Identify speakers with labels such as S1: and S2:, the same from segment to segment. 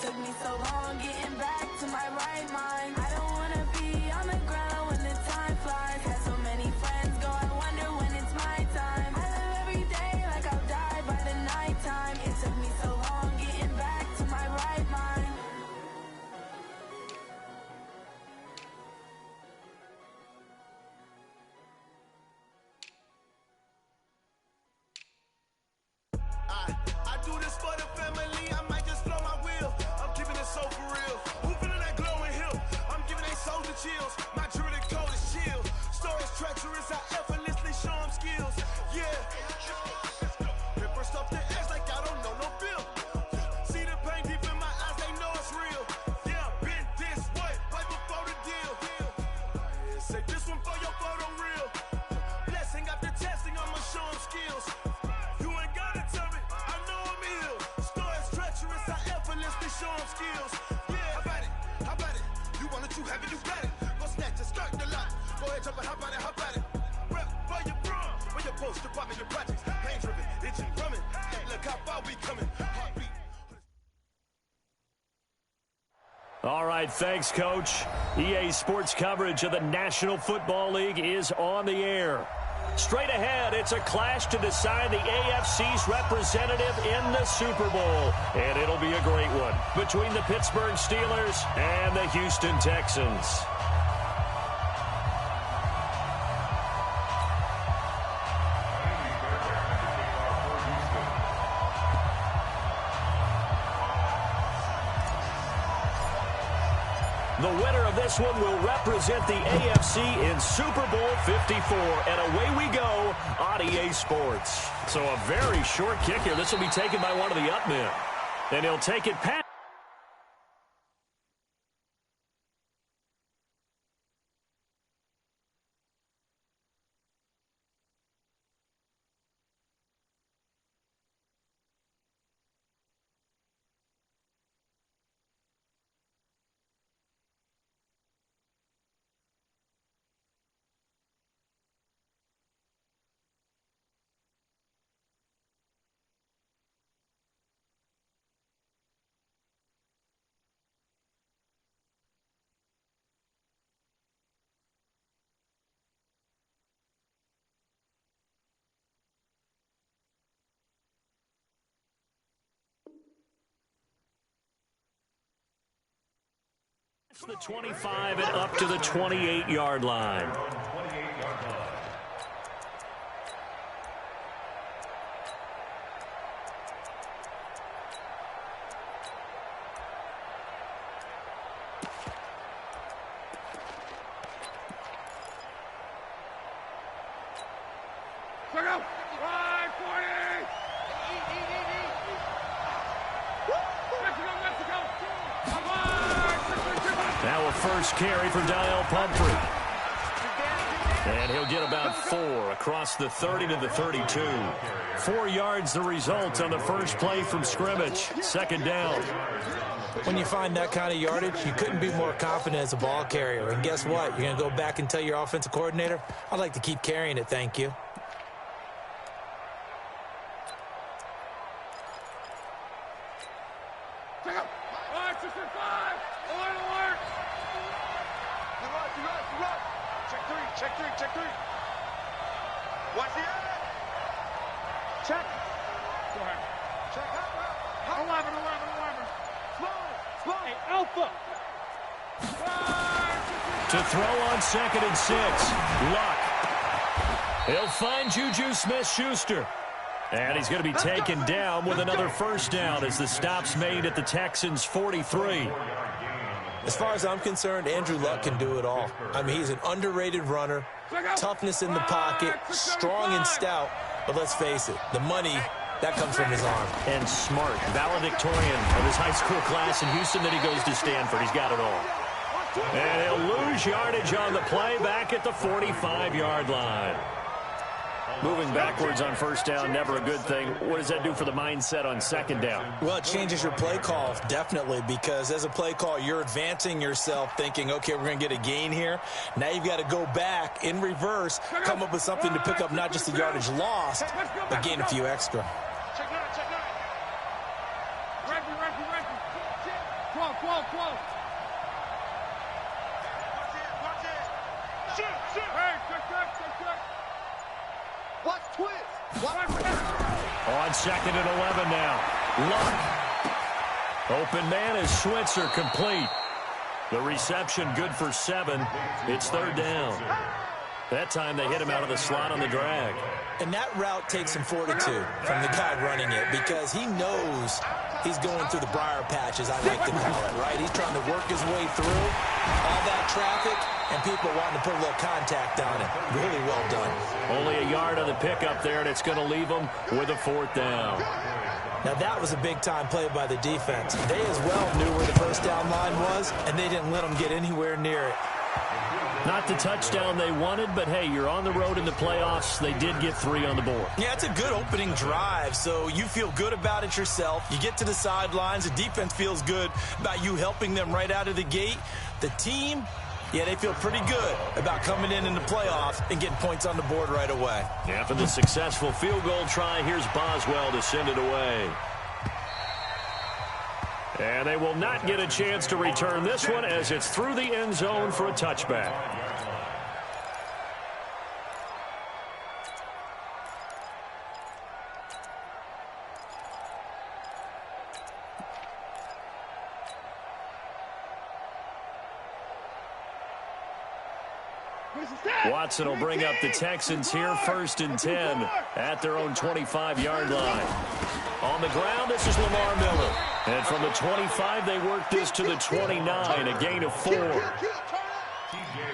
S1: took me so long getting back to my right mind. I don't wanna be on the ground when the time flies. Had so many friends go, I wonder when it's my time. I live every day like I'll die by the nighttime. It took me so long getting back to my right mind.
S2: I do this for the family, I might just blow my wheel. I'm keeping it so for real. Who feeling that glowing hill? I'm giving they souls the chills. My jewelry code is chill. Stories treacherous, I effortlessly show them skills. Yeah. Paper stuff the edge like I don't know no feel. See the pain deep in my eyes, they know it's real. Yeah, been this way, right before the deal. Yeah, say this one for your photo real. Blessing after testing, I'ma show them skills. You ain't gotta tell me, I know I'm ill. Stories treacherous, I effortlessly show them skills. Yeah, how about it? How about it? You want it, you have it, you got it. Go snatch it, skirt the lot. Go ahead, jump it, how about it? How about it? Rep for your bro, for your post, your pop, and your projects. Pain driven, itching, drumming. Look how far we coming. Heartbeat.
S3: All right, thanks, Coach. EA Sports coverage of the National Football League is on the air. Straight ahead, it's a clash to decide the AFC's representative in the Super Bowl. And it'll be a great one between the Pittsburgh Steelers and the Houston Texans. The winner of this one will represent the AFC in Super Bowl 54. And away we go on EA Sports. So a very short kick here. This will be taken by one of the up men. And he'll take it past. It's the 25 and up to the 28-yard line. Now a first carry for Daniel Pumphrey. And he'll get about 4 across the 30 to the 32. 4 yards the result on the first play from scrimmage. Second down.
S4: When you find that kind of yardage, you couldn't be more confident as a ball carrier. And guess what? You're going to go back and tell your offensive coordinator, I'd like to keep carrying it, thank you.
S2: Check three. Watch the end. Check. Go ahead. Check. 11. Slow. Hey, Alpha.
S3: To throw on 2nd and 6. Luck. He'll find Juju Smith-Schuster. And he's going to be taken down with another first down as the stop's made at the Texans' 43.
S4: As far as I'm concerned, Andrew Luck can do it all. I mean, he's an underrated runner, toughness in the pocket, strong and stout. But let's face it, the money, that comes from his arm.
S3: And smart, valedictorian of his high school class in Houston. Then he goes to Stanford. He's got it all. And he'll lose yardage on the play back at the 45-yard line. Moving backwards on first down, never a good thing. What does that do for the mindset on second down?
S4: Well, it changes your play call, definitely, because as a play call, you're advancing yourself thinking, okay, we're going to get a gain here. Now you've got to go back in reverse, come up with something to pick up not just the yardage lost, but gain a few extra.
S3: On 2nd and 11 now. Luck. Open man is Switzer, complete. The reception good for 7. It's 3rd down. That time they hit him out of the slot on the drag.
S4: And that route takes some fortitude from the guy running it because he knows he's going through the briar patches, I like to call it, right? He's trying to work his way through all that traffic and people wanting to put a little contact on it. Really well done.
S3: Only a yard on the pickup there, and it's going to leave him with a 4th down.
S4: Now, that was a big-time play by the defense. They as well knew where the first down line was, and they didn't let them get anywhere near it.
S3: Not the touchdown they wanted, but, hey, you're on the road in the playoffs. They did get 3 on the board.
S4: Yeah, it's a good opening drive, so you feel good about it yourself. You get to the sidelines. The defense feels good about you helping them right out of the gate. The team, yeah, they feel pretty good about coming in the playoffs and getting points on the board right away.
S3: After the successful field goal try, here's Boswell to send it away. And they will not get a chance to return this one as it's through the end zone for a touchback. Watson will bring up the Texans here, 1st and 10 at their own 25-yard line. On the ground, this is Lamar Miller. And from the 25, they work this to the 29, a gain of 4.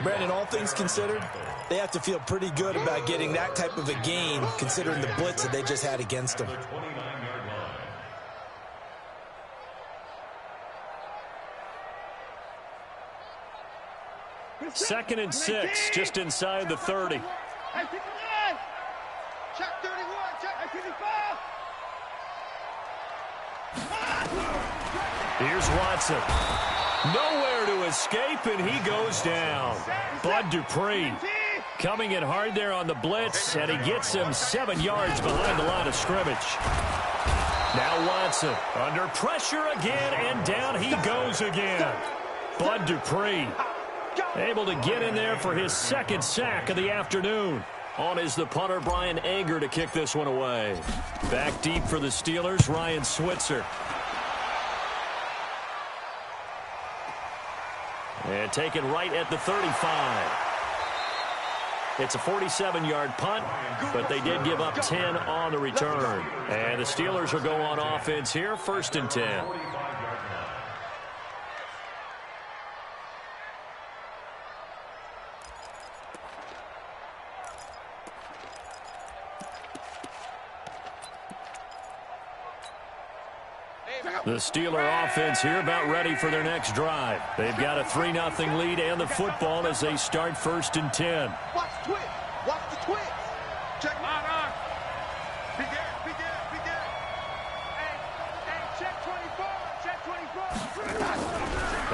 S4: Brandon, all things considered, they have to feel pretty good about getting that type of a gain considering the blitz that they just had against them.
S3: Second and 6, just inside the 30.
S5: Check 31, check 55.
S3: Here's Watson. Nowhere to escape, and he goes down. Bud Dupree coming in hard there on the blitz, and he gets him 7 yards behind the line of scrimmage. Now Watson under pressure again, and down he goes again. Bud Dupree able to get in there for his 2nd sack of the afternoon. On is the punter, Brian Anger, to kick this one away. Back deep for the Steelers, Ryan Switzer. And taken right at the 35. It's a 47-yard punt, but they did give up 10 on the return. And the Steelers will go on offense here, 1st and 10. The Steeler offense here about ready for their next drive. They've got a 3-0 lead and the football as they start 1st and 10.
S5: Watch the twist. Watch the twist. Check on. Begin. Hey, check 24. Check 24.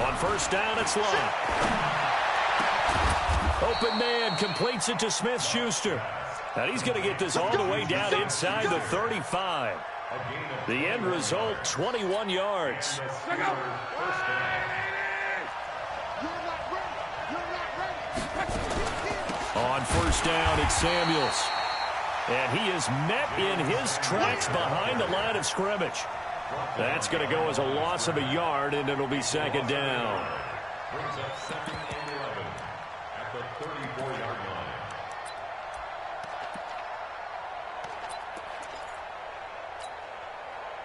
S3: On 1st down, it's Lott. Open man completes it to Smith-Schuster. And he's going to get this all the way down inside the 35. The end result, 21 yards. On 1st down, it's Samuels. And he is met in his tracks behind the line of scrimmage. That's going to go as a loss of a yard, and it'll be 2nd down.
S6: Brings up 2nd and 11 at the 34-yard line.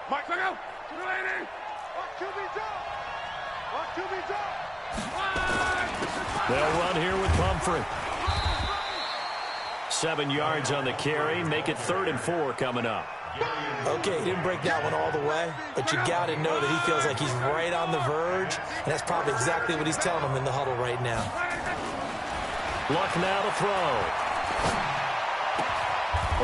S5: Mike, look out! To the lady! Watch QB jump! Watch QB jump!
S3: They'll run here with Pumphrey. 7 yards on the carry. Make it 3rd and 4 coming up.
S4: Okay, he didn't break that one all the way, but you got to know that he feels like he's right on the verge, and that's probably exactly what he's telling them in the huddle right now.
S3: Luck now to throw.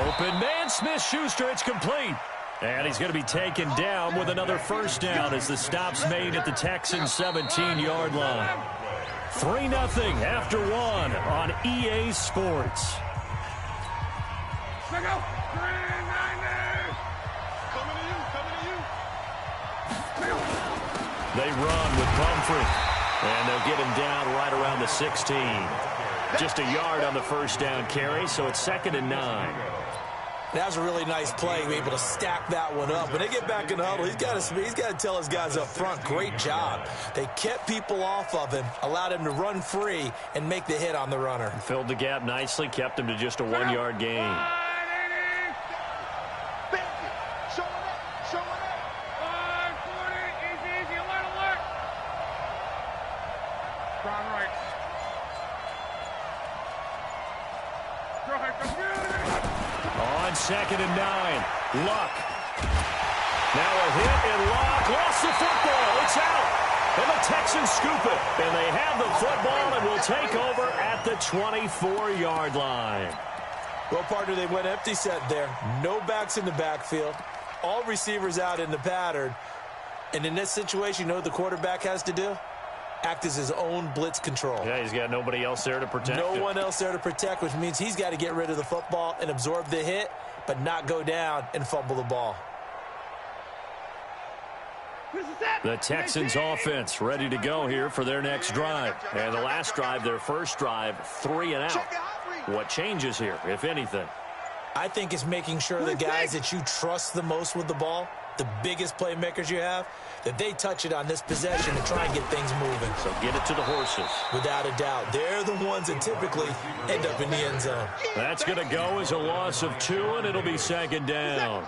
S3: Open man, Smith-Schuster, it's complete. And he's going to be taken down with another 1st down as the stop's made at the Texans' 17-yard line. 3-0 after 1 on EA Sports.
S5: Look out! 390! Coming to you!
S3: They run with Pumphrey. And they'll get him down right around the 16. Just a yard on the first down carry, so it's 2nd and 9.
S4: That was a really nice play, able to stack that one up. When they get back in the huddle, he's got to tell his guys up front, great job. They kept people off of him, allowed him to run free, and make the hit on the runner.
S3: Filled the gap nicely, kept him to just a 1-yard gain. On 2nd and 9, Luck. Now a hit, and Luck lost the football. It's out. And the Texans scoop it. And they have the football and will take over at the 24-yard line.
S4: Well, partner, they went empty set there. No backs in the backfield. All receivers out in the pattern. And in this situation, you know what the quarterback has to do? Act as his own blitz control.
S3: Yeah, he's got nobody else there to protect him.
S4: No one else there to protect, which means he's got to get rid of the football and absorb the hit, but not go down and fumble the ball.
S3: The Texans offense ready to go here for their next drive. And the last drive, their first drive, 3 and out. What changes here, if anything?
S4: I think it's making sure the guys that you trust the most with the ball, the biggest playmakers you have, that they touch it on this possession and try and get things moving.
S3: So get it to the horses.
S4: Without a doubt. They're the ones that typically end up in the end zone.
S3: That's going to go as a loss of 2, and it'll be 2nd down.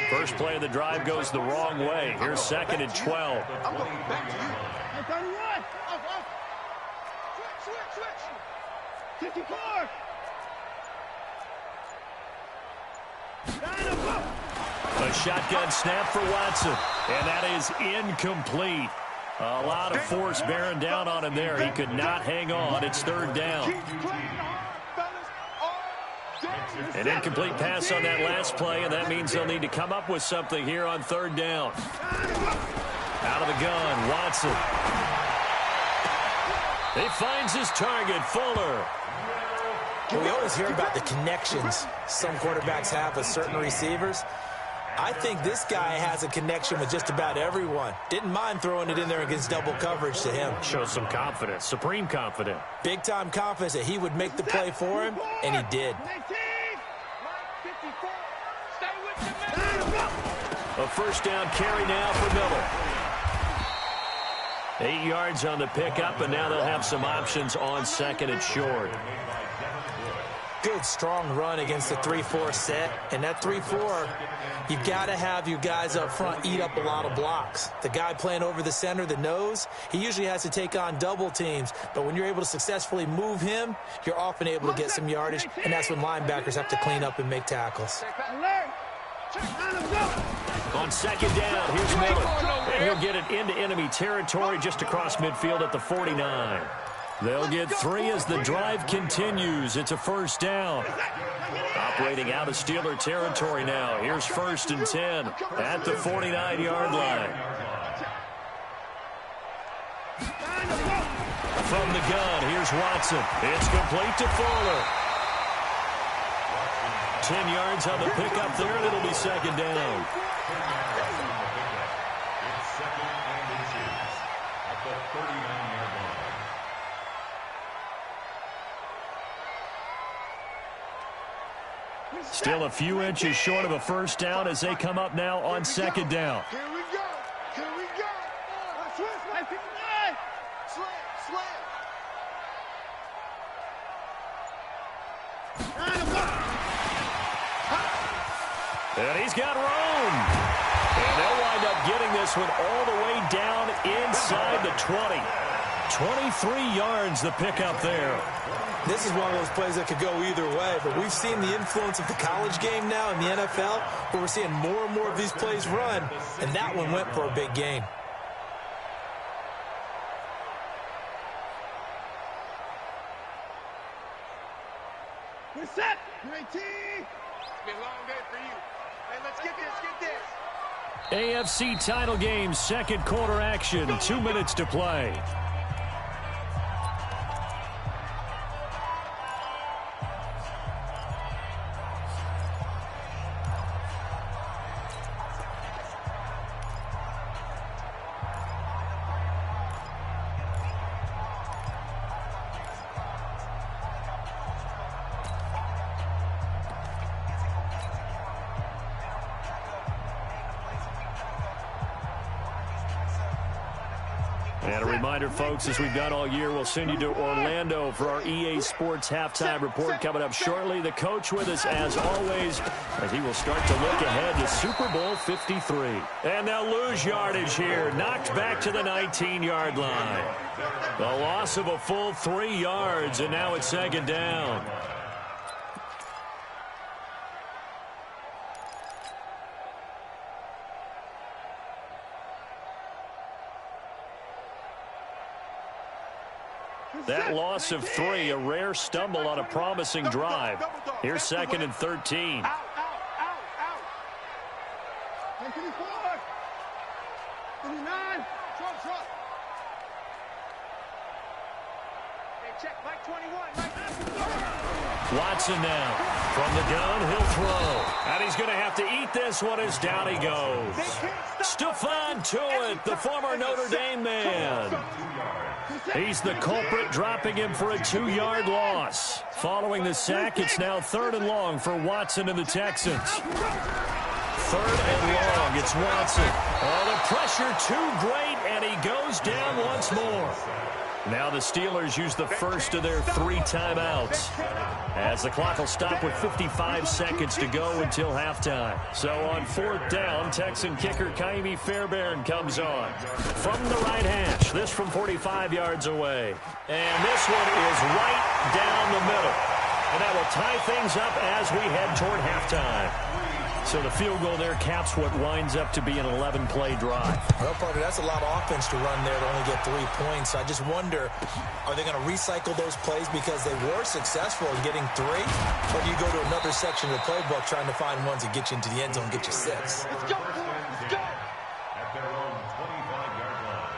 S3: First play of the drive goes the wrong way. Here's 2nd and 12.
S5: I'm going back to you. Switch. 54.
S3: A shotgun snap for Watson, and that is incomplete. A lot of force bearing down on him there. He could not hang on. It's 3rd down. An incomplete pass on that last play, and that means they'll need to come up with something here on 3rd down. Out of the gun, Watson. He finds his target, Fuller.
S4: We always hear about the connections some quarterbacks have with certain receivers. I think this guy has a connection with just about everyone. Didn't mind throwing it in there against double coverage to him.
S3: Shows some confidence, supreme confidence.
S4: Big-time confidence that he would make the play for him, and he did.
S3: A first down carry now for Miller. 8 yards on the pickup, and now they'll have some options on 2nd and short.
S4: Good, strong run against the 3-4 set. And that 3-4, you've got to have your guys up front eat up a lot of blocks. The guy playing over the center, the nose, he usually has to take on double teams. But when you're able to successfully move him, you're often able to get some yardage, and that's when linebackers have to clean up and make tackles.
S3: On 2nd down, here's Miller. And he'll get it into enemy territory just across midfield at the 49. They'll get 3 as the drive continues. It's a first down. Operating out of Steeler territory now. Here's 1st and 10 at the 49-yard line. From the gun, here's Watson. It's complete to Fuller. 10 yards on the pickup there, and it'll be 2nd down.
S6: It's 2nd and 2 at the 39-yard line.
S3: Still a few inches short of a first down as they come up now on 2nd down.
S5: Here we go.
S3: And he's got room. And they'll wind up getting this one all the way down inside the 20. 23 yards the pickup there.
S4: This is one of those plays that could go either way, but we've seen the influence of the college game now in the NFL, where we're seeing more and more of these plays run, and that one went for a big gain.
S5: We're set. 19. It's been a long day for you. Hey, let's get this.
S3: AFC title game, 2nd quarter action, 2 minutes to play. And a reminder, folks, as we've done all year, we'll send you to Orlando for our EA Sports halftime report coming up shortly. The coach with us, as always, as he will start to look ahead to Super Bowl 53. And they'll lose yardage here, knocked back to the 19-yard line. The loss of a full 3 yards, and now it's second down. That loss of 3, a rare stumble on a promising drive. Here's second and 13.
S5: Out. 24. 29. Truck. Hey, check. Mike 21.
S3: Watson now. From the gun, he'll throw. And he's going to have to eat this one as down he goes. Stephon Tuitt, the former Notre Dame man. He's the culprit, dropping him for a 2-yard loss. Following the sack, it's now 3rd and long for Watson and the Texans. 3rd and long, it's Watson. Oh, the pressure too great, and he goes down once more. Now the Steelers use the first of their 3 timeouts, as the clock will stop with 55 seconds to go until halftime. So on 4th down, Texan kicker Kaimi Fairbairn comes on. From the right hash, this from 45 yards away. And this one is right down the middle. And that will tie things up as we head toward halftime. So the field goal there caps what winds up to be an 11-play drive.
S4: Well, Parker, that's a lot of offense to run there to only get 3 points. I just wonder, are they going to recycle those plays because they were successful in getting 3? Or do you go to another section of the playbook trying to find ones that get you into the end zone and get you 6?
S5: Let's go.
S6: At their own 25-yard line.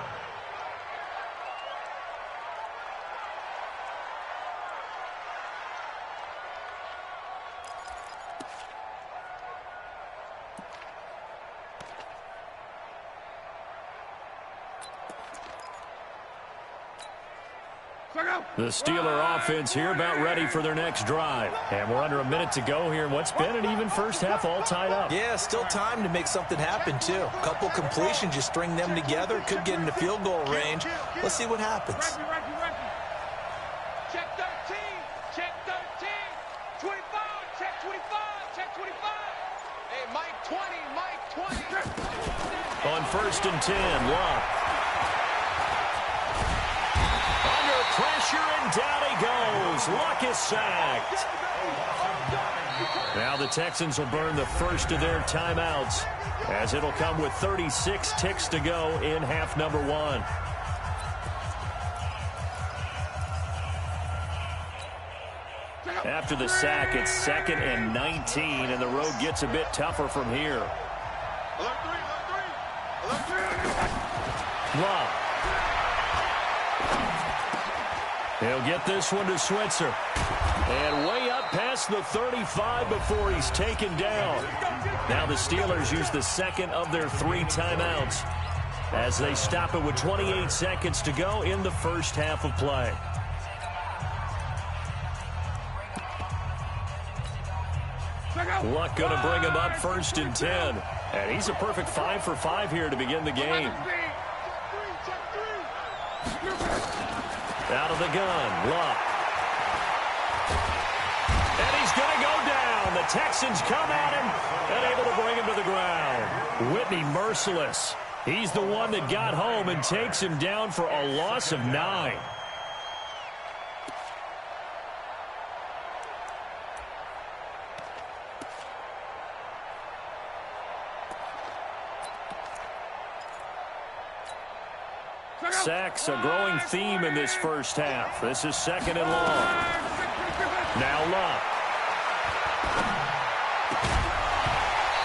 S3: The Steeler offense here about ready for their next drive. And we're under a minute to go here in what's been an even first half, all tied up.
S4: Yeah, still time to make something happen, too. A couple completions, you string them together, could get into field goal range. Let's see what happens.
S5: Check 13. Check 13. 25. Check 25. Check 25. Hey, Mike 20.
S3: On 1st and 10, Locke. Under pressure, and down he goes. Luck is sacked. Now the Texans will burn the first of their timeouts, as it'll come with 36 ticks to go in half number 1. After the sack, it's 2nd and 19, and the road gets a bit tougher from here. Love. He'll get this one to Switzer. And way up past the 35 before he's taken down. Now the Steelers use the second of their 3 timeouts as they stop it with 28 seconds to go in the first half of play. Luck going to bring him up 1st and 10. And he's a perfect 5 for 5 here to begin the game. Out of the gun, Luck. And he's going to go down. The Texans come at him and able to bring him to the ground. Whitney merciless. He's the one that got home and takes him down for a loss of 9. Sacks, a growing theme in this first half. This is 2nd and long. Now Luck.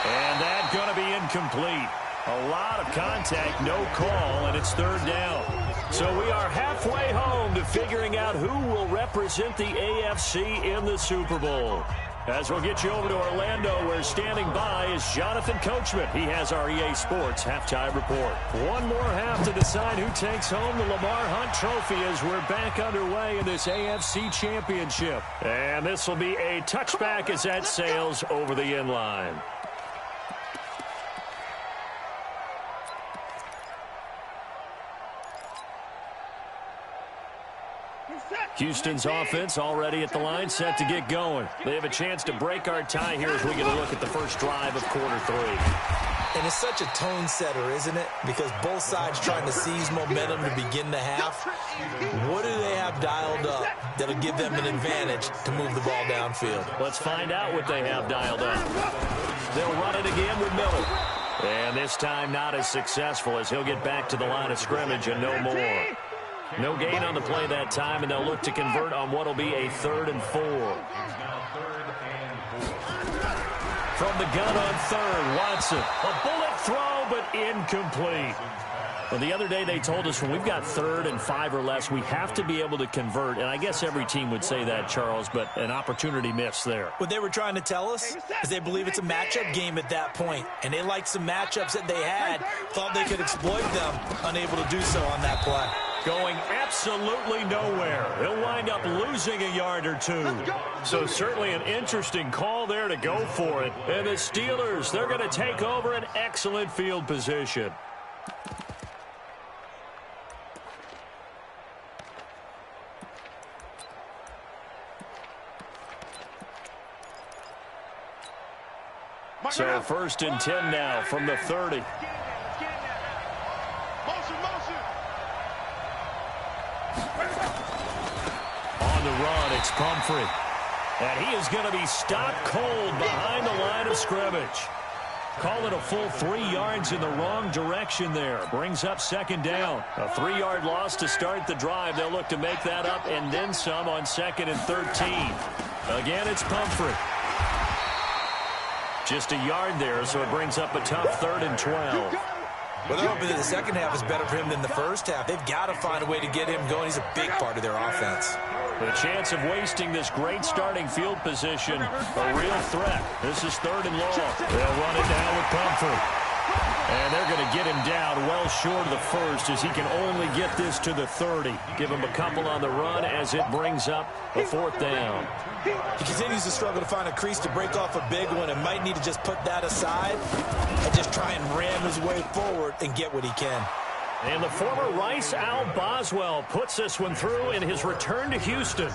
S3: And that's going to be incomplete. A lot of contact, no call, and it's 3rd down. So we are halfway home to figuring out who will represent the AFC in the Super Bowl. As we'll get you over to Orlando, where standing by is Jonathan Coachman. He has our EA Sports halftime report. One more half to decide who takes home the Lamar Hunt Trophy as we're back underway in this AFC Championship. And this will be a touchback as that sails over the end line. Houston's offense already at the line, set to get going. They have a chance to break our tie here as we get a look at the first drive of quarter 3.
S4: And it's such a tone setter, isn't it? Because both sides trying to seize momentum to begin the half. What do they have dialed up that'll give them an advantage to move the ball downfield?
S3: Let's find out what they have dialed up. They'll run it again with Miller. And this time not as successful as he'll get back to the line of scrimmage and no more. No gain on the play that time, and they'll look to convert on what will be a 3rd and 4. From the gun on 3rd, Watson. A bullet throw, but incomplete. Well, the other day they told us when we've got 3rd and 5 or less, we have to be able to convert. And I guess every team would say that, Charles, but an opportunity missed there.
S4: What they were trying to tell us is they believe it's a matchup game at that point. And they liked some matchups that they had, thought they could exploit them, unable to do so on that play.
S3: Going absolutely nowhere. He'll wind up losing a yard or 2. So certainly an interesting call there to go for it. And the Steelers, they're going to take over an excellent field position. So 1st and 10 now from the 30. On the run, it's Pumphrey. And he is going to be stopped cold behind the line of scrimmage. Call it a full 3 yards in the wrong direction there. Brings up 2nd down. A 3-yard loss to start the drive. They'll look to make that up and then some on 2nd and 13. Again, it's Pumphrey. Just a yard there, so it brings up a tough 3rd and 12.
S4: Well, they're hoping that the second half is better for him than the first half. They've got to find a way to get him going. He's a big part of their offense.
S3: The chance of wasting this great starting field position, a real threat. This is 3rd and long. They'll run it down with Pumphrey. And they're going to get him down well short of the 1st as he can only get this to the 30. Give him a couple on the run as it brings up a 4th down.
S4: He continues to struggle to find a crease to break off a big one and might need to just put that aside and just try and ram his way forward and get what he can.
S3: And the former Rice Al Boswell puts this one through in his return to Houston.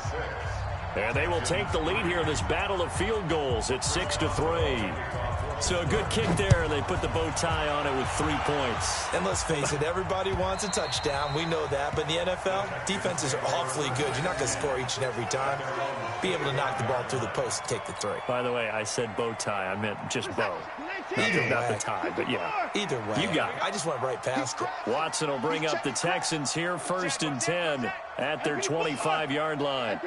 S3: And they will take the lead here in this battle of field goals at 6-3. So a good kick there, and they put the bow tie on it with 3 points.
S4: And let's face it, everybody wants a touchdown. We know that. But in the NFL, defenses are awfully good. You're not going to score each and every time. Be able to knock the ball through the post and take the 3.
S3: By the way, I said bow tie. I meant just bow. Not the tie, but yeah.
S4: Either way.
S3: You got it.
S4: I just went right past it.
S3: Watson will bring up the Texans here, 1st and 10 at their 25-yard line.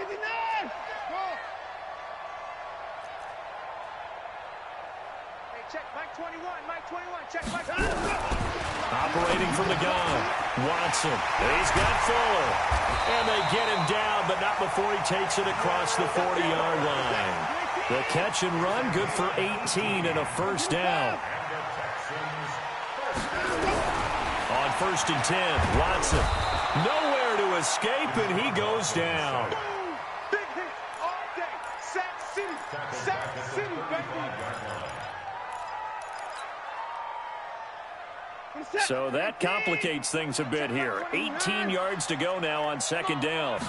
S3: Operating from the gun, Watson. He's got Fuller. And they get him down, but not before he takes it across the 40-yard line. The catch and run, good for 18 and a 1st down. On 1st and 10, Watson. Nowhere to escape, and he goes down.
S5: Big hit all day. Sack City. Sack City, baby.
S3: So that complicates things a bit here. 18 yards to go now on 2nd down.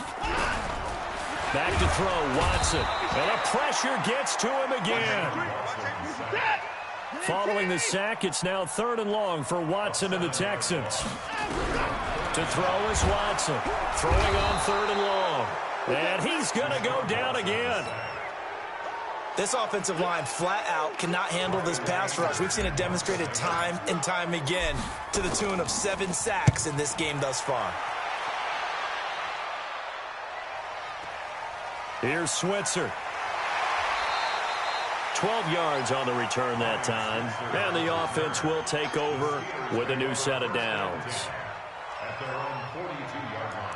S3: Back to throw, Watson. And the pressure gets to him again. Following the sack, it's now 3rd and long for Watson and the Texans. To throw is Watson. Throwing on 3rd and long. And he's going to go down again.
S4: This offensive line flat out cannot handle this pass rush. We've seen it demonstrated time and time again to the tune of 7 sacks in this game thus far.
S3: Here's Switzer. 12 yards on the return that time. And the offense will take over with a new set of downs.
S6: At their own 42-yard line.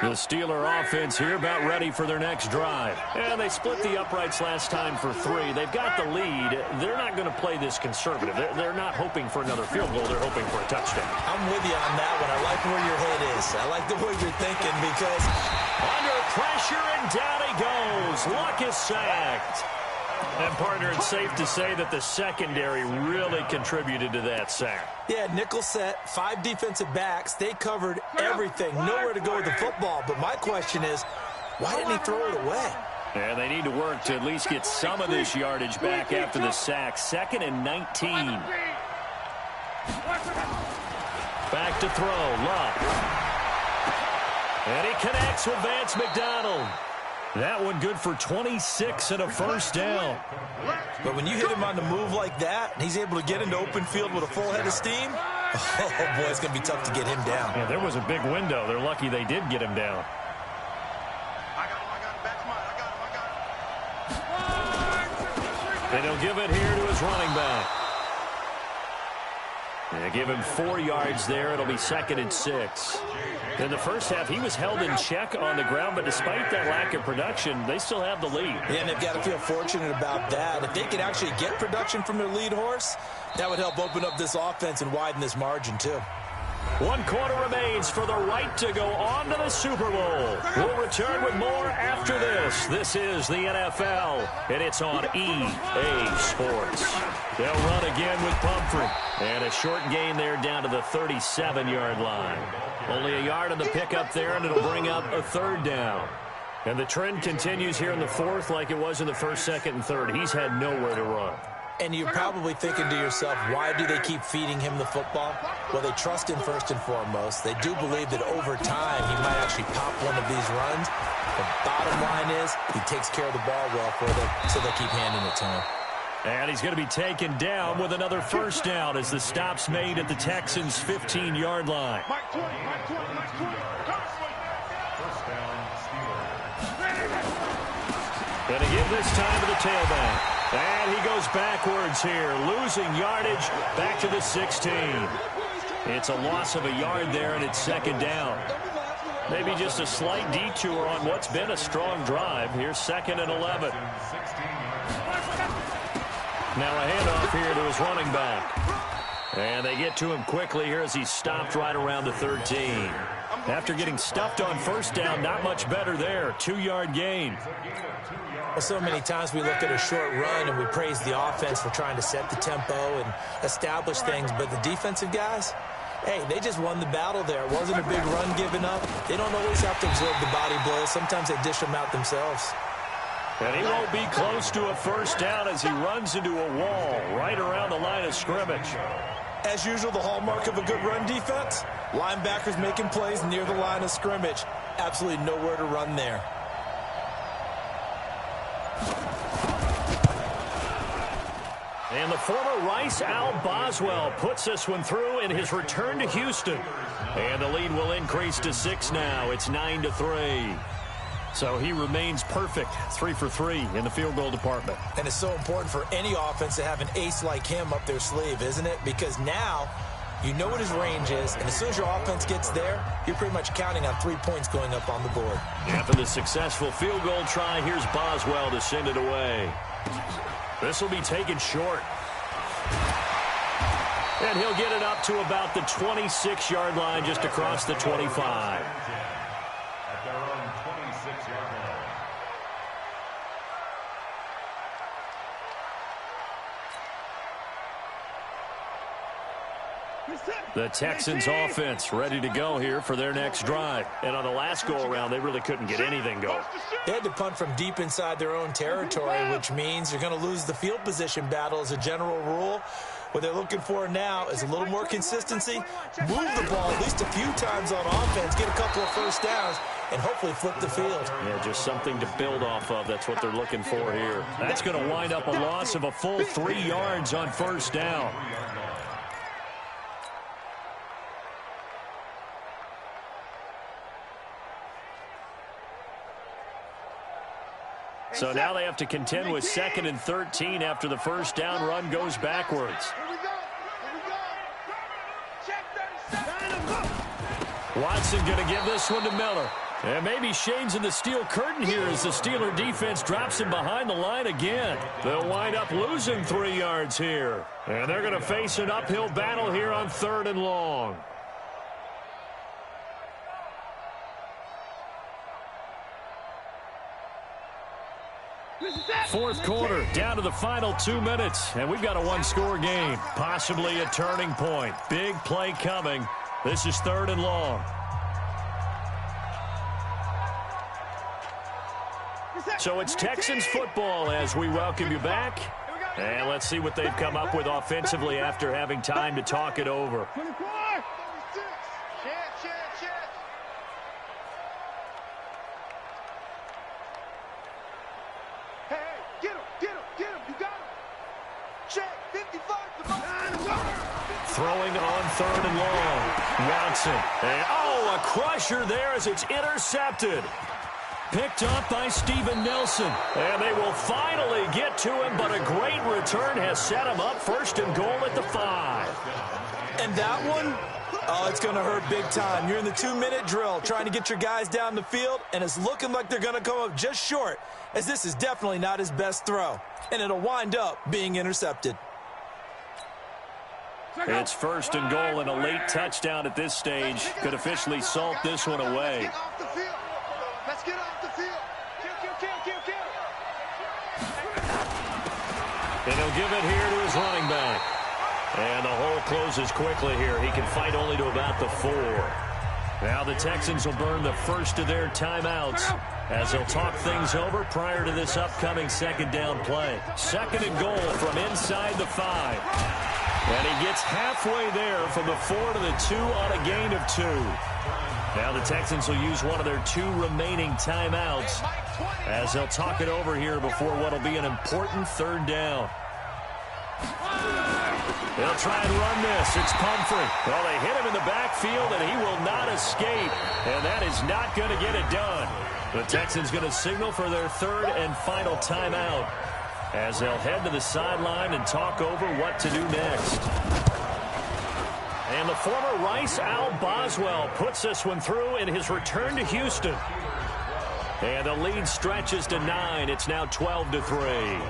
S3: The Steeler offense here about ready for their next drive. And they split the uprights last time for 3. They've got the lead. They're not going to play this conservative. They're not hoping for another field goal. They're hoping for a touchdown.
S4: I'm with you on that one. I like where your head is. I like the way you're thinking because
S3: under pressure. pressure, and down he goes. Luck is sacked. And, partner, it's safe to say that the secondary really contributed to that sack.
S4: Yeah, nickel set, 5 defensive backs. They covered everything. Nowhere to go with the football. But my question is, why didn't he throw it away?
S3: And they need to work to at least get some of this yardage back after the sack. 2nd and 19. Back to throw. Love. And he connects with Vance McDonald. That one good for 26 and a first down.
S4: But when you hit him on the move like that, and he's able to get into open field with a full head of steam, oh, boy, it's going to be tough to get him down.
S3: Yeah, there was a big window. They're lucky they did get him down. And he'll give it here to his running back. They give him 4 yards there. It'll be 2nd and 6. In the first half, he was held in check on the ground, but despite that lack of production, they still have the lead.
S4: Yeah, and they've got to feel fortunate about that. If they could actually get production from their lead horse, that would help open up this offense and widen this margin, too.
S3: 1 quarter remains for the right to go on to the Super Bowl. We'll return with more after this. This is the NFL, and it's on EA Sports. They'll run again with Pumphrey. And a short gain there down to the 37-yard line. Only a yard on the pickup there, and it'll bring up a 3rd down. And the trend continues here in the 4th like it was in the 1st, 2nd, and 3rd. He's had nowhere to run.
S4: And you're probably thinking to yourself, why do they keep feeding him the football? Well, they trust him first and foremost. They do believe that over time he might actually pop one of these runs. The bottom line is he takes care of the ball well for them, so they keep handing it to him.
S3: And he's going to be taken down with another first down as the stop's made at the Texans' 15-yard line.
S6: First down, Steelers.
S3: Going to give this time to the tailback. And he goes backwards here, losing yardage back to the 16. It's a loss of a yard there, and it's 2nd down. Maybe just a slight detour on what's been a strong drive. Here's 2nd and 11. Now a handoff here to his running back. And they get to him quickly here as he's stopped right around the 13. After getting stuffed on first down, not much better there. 2-yard gain.
S4: Well, so many times we look at a short run and we praise the offense for trying to set the tempo and establish things, but the defensive guys, hey, they just won the battle there. It wasn't a big run given up. They don't always have to absorb the body blows. Sometimes they dish them out themselves.
S3: And he won't be close to a first down as he runs into a wall right around the line of scrimmage.
S4: As usual, the hallmark of a good run defense, linebackers making plays near the line of scrimmage. Absolutely nowhere to run there.
S3: And the former Rice Al Boswell puts this one through in his return to Houston. And the lead will increase to 6 now. It's 9-3. So he remains perfect, 3 for 3 in the field goal department.
S4: And it's so important for any offense to have an ace like him up their sleeve, isn't it? Because now you know what his range is, and as soon as your offense gets there, you're pretty much counting on 3 points going up on the board.
S3: After the successful field goal try, here's Boswell to send it away. This will be taken short. And he'll get it up to about the 26-yard line, just across the 25.
S6: At their own 26-yard line.
S3: The Texans offense ready to go here for their next drive. And on the last go-around, they really couldn't get anything going.
S4: They had to punt from deep inside their own territory, which means you're going to lose the field position battle as a general rule. What they're looking for now is a little more consistency, move the ball at least a few times on offense, get a couple of first downs, and hopefully flip the field.
S3: Yeah, just something to build off of. That's what they're looking for here. That's going to wind up a loss of a full 3 yards on first down. So now they have to contend with 2nd and 13 after the first down run goes backwards. Watson going to give this one to Miller. And maybe Shane's in the steel curtain here as the Steeler defense drops him behind the line again. They'll wind up losing 3 yards here. And they're going to face an uphill battle here on 3rd and long. Fourth quarter, down to the final 2 minutes, and we've got a one-score game, possibly a turning point. Big play coming. This is 3rd and long. So it's Texans football as we welcome you back. And let's see what they've come up with offensively after having time to talk it over. Throwing on 3rd and long. Watson. And, a crusher there as it's intercepted. Picked up by Steven Nelson. And they will finally get to him, but a great return has set him up 1st and goal at the 5.
S4: And that one, it's going to hurt big time. You're in the 2-minute drill trying to get your guys down the field, and it's looking like they're going to come up just short, as this is definitely not his best throw. And it'll wind up being intercepted.
S3: It's 1st and goal, and a late touchdown at this stage could officially salt this one away.
S5: Let's get off the field. Kill.
S3: And he'll give it here to his running back. And the hole closes quickly here. He can fight only to about the 4. Now the Texans will burn the first of their timeouts as they'll talk things over prior to this upcoming 2nd down play. 2nd and goal from inside the 5. And he gets halfway there from the 4 to the 2 on a gain of 2. Now the Texans will use one of their 2 remaining timeouts as they'll talk it over here before what will be an important 3rd down. They'll try and run this. It's Pumphrey. Well, they hit him in the backfield, and he will not escape. And that is not going to get it done. The Texans going to signal for their 3rd and final timeout as they'll head to the sideline and talk over what to do next. And the former Rice Al Boswell puts this one through in his return to Houston. And the lead stretches to 9. It's now 12-3.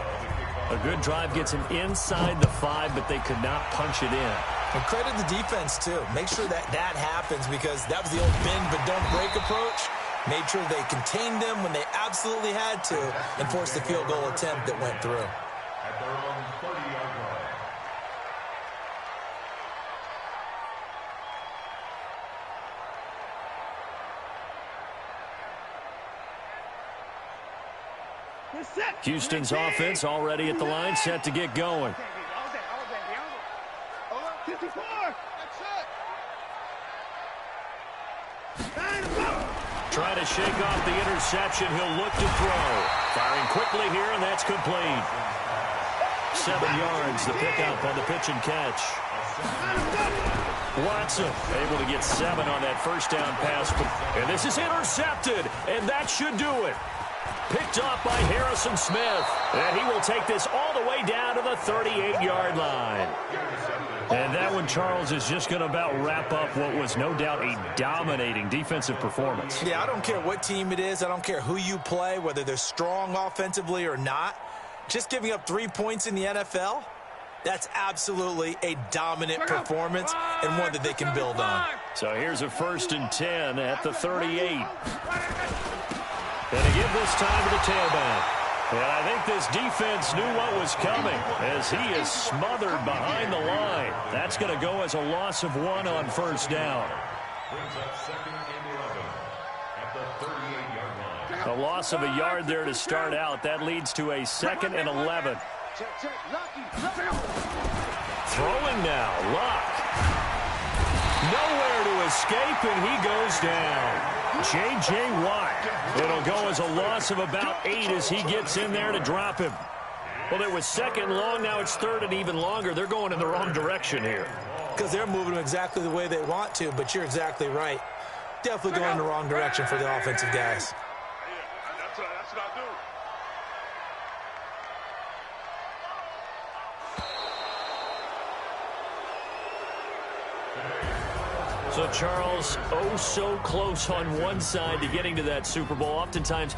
S3: A good drive gets him inside the 5, but they could not punch it in.
S4: And credit the defense, too. Make sure that happens, because that was the old bend but don't break approach. Made sure they contained them when they absolutely had to and forced the field goal attempt that went through.
S6: At their own 30-yard line.
S3: Houston's offense already at the line, set to get going. Trying to shake off the interception. He'll look to throw. Firing quickly here, and that's complete. 7 yards, the pickup on the pitch and catch. Watson able to get 7 on that 1st down pass. And this is intercepted, and that should do it. Picked off by Harrison Smith. And he will take this all the way down to the 38-yard line. And that one, Charles, is just going to about wrap up what was no doubt a dominating defensive performance.
S4: Yeah, I don't care what team it is. I don't care who you play, whether they're strong offensively or not. Just giving up 3 points in the NFL, that's absolutely a dominant performance and one that they can build on.
S3: So here's a 1st and 10 at the 38. And they give this time to the tailback. And I think this defense knew what was coming as he is smothered behind the line. That's going to go as a loss of 1 on 1st down.
S6: Brings up 2nd and 11 at the 38-yard line.
S3: A loss of a yard there to start out. That leads to a 2nd and 11. Throwing now. Luck. Nowhere to escape, and he goes down. J.J. Watt. It'll go as a loss of about 8 as he gets in there to drop him. Well, there was 2nd long. Now it's 3rd and even longer. They're going in the wrong direction here.
S4: Because they're moving them exactly the way they want to, but you're exactly right. Definitely going in the wrong direction for the offensive guys.
S5: That's what I do.
S3: So, Charles, oh so close on one side to getting to that Super Bowl. Oftentimes,